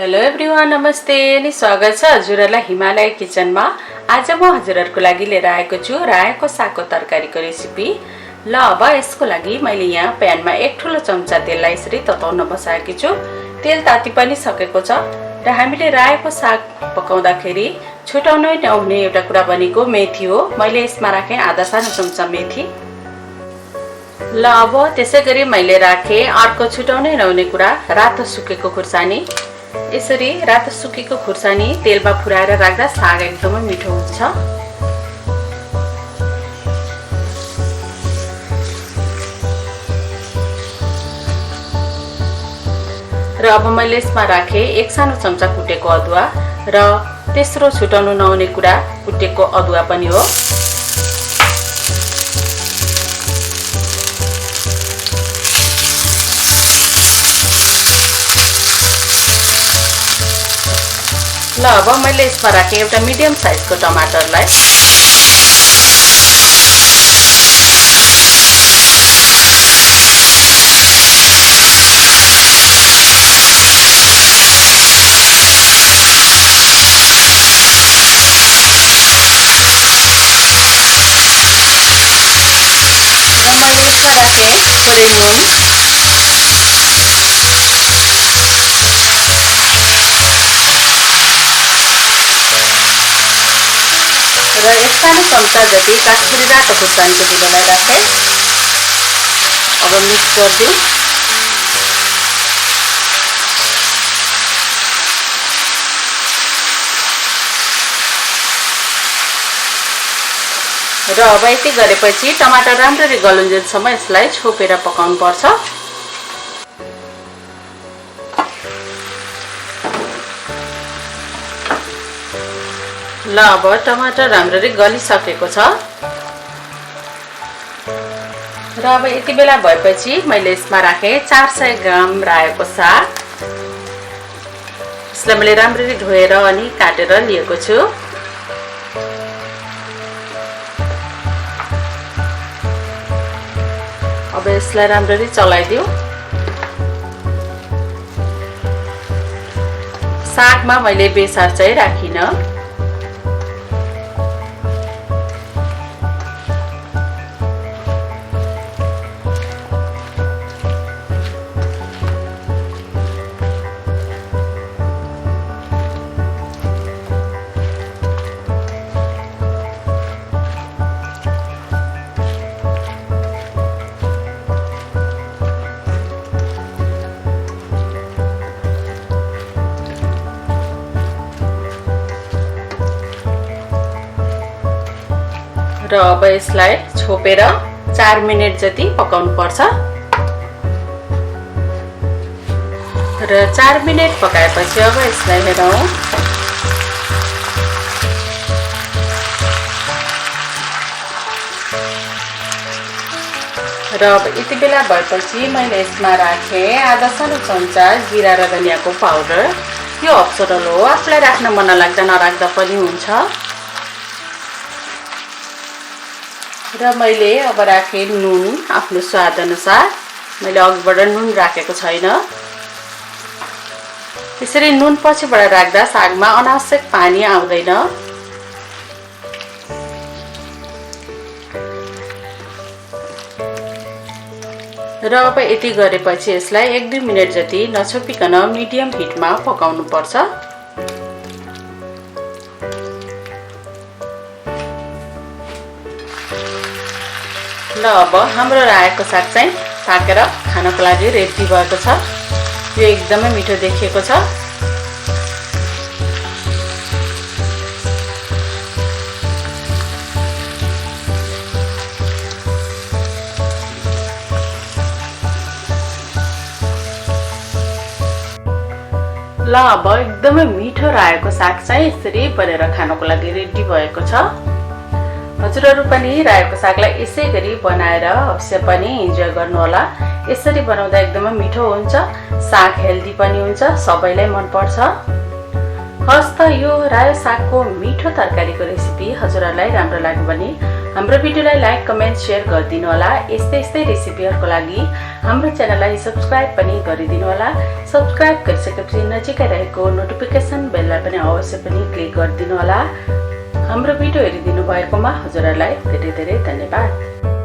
Hello everyone, नमस्ते अनि स्वागत छ हजुरहरूलाई हिमालय किचनमा। आज म हजुरहरूको लागि लिएर आएको छु रायोको सागको तरकारीको रेसिपी। ल अब यसको लागि मैले यहाँ प्यानमा एक ठुलो चम्चा तेललाई यसरी तताउन बसाएकी छु। तेल ताति पनि सकेको छ र हामीले रायोको साग पकाउँदाखेरि छुटाउनै नहुने एउटा कुरा भनेको मेथी हो। मैले यसमा राखेँ आधा सानो चम्चा मेथी। ल अब त्यसैगरी मैले राखेँ अर्को छुटाउनै नहुने कुरा रातो सुकेको खुर्सानी। यसरी रातो सुकेको खुर्सानी तेलमा फुराएर राख्दा साग एकदमै मिठो हुन्छ। र अब मैले यसमा राखेँ एक सानो चम्चा कुटेको अदुवा र तेस्रो छुटाउनु नहुने कुरा कुटेको अदुवा पनि हो। ल अब मैले यसमा राखेँ एउटा मिडियम साइजको टमाटरलाई। र मैले यसमा राखेँ थोरै नुन र एक सानो चम्चा जति काश्मिरी रातो खुर्सानीको बिलोलाई राखेँ। अब मिक्स गरिदिउँ। र अब यति गरेपछि टमाटर राम्ररी गलुन्जेलसम्म यसलाई छोपेर पकाउनु पर्छ। ल अब टमाटर राम्ररी गलिसकेको छ र अब यति बेला भएपछि मैले यसमा राखेँ 400 ग्राम रायोको साग। यसलाई मैले राम्ररी धोएर अनि काटेर लिएको छु। अब यसलाई राम्ररी चलाइदिउँ। सागमा मैले बेसार चाहिँ राखिनँ। र अब यसलाई छोपेर 4 मिनेट जति पकाउनु पर्छ। र 4 मिनेट पकाएपछि अब यसलाई हेरौँ। र अब यति बेला भएपछि मैले यसमा राखेँ आधा सानो चम्चा जिरा र धनियाँको पाउडर। यो अप्सनल हो, आफूलाई राख्न मन लाग्दा नराख्दा पनि हुन्छ। र मैले अब राखेँ नुन आफ्नो स्वाद अनुसार। मैले अघिबाट नुन राखेको छैन। यसरी नुन पछिबाट राख्दा सागमा अनावश्यक पानी आउँदैन। र अब यति गरेपछि यसलाई 1-2 मिनेट जति नछोपिकन मिडियम हिटमा पकाउनु पर्छ। ल अब हाम्रो रायोको साग चाहिँ पाकेर खानको लागि रेडी भएको छ। यो एकदमै मिठो देखिएको छ। ल अब एकदमै मिठो रायोको साग चाहिँ यसरी बनेर खानको लागि रेडी भएको छ। हजुरहरू पनि रायोको सागलाई यसै गरी बनाएर अवश्य पनि इन्जोय गर्नुहोला। यसरी बनाउँदा एकदमै मिठो हुन्छ, साग हेल्दी पनि हुन्छ, सबैलाई मन पर्छ। हस्त यो रायो सागको मिठो तरकारीको रेसिपी हजुरहरूलाई राम्रो लाग्यो भने हाम्रो भिडियोलाई लाइक कमेन्ट सेयर गरिदिनु होला। यस्तै रेसिपीहरूको लागि हाम्रो च्यानललाई सब्स्क्राइब पनि गरिदिनु होला। सब्स्क्राइब गरिसकेपछि नजिकै रहेको नोटिफिकेसन बेललाई पनि अवश्य पनि क्लिक गरिदिनु होला। हाम्रो भिडियो हेरिदिनु भएकोमा हजुरहरूलाई धेरै धेरै धन्यवाद।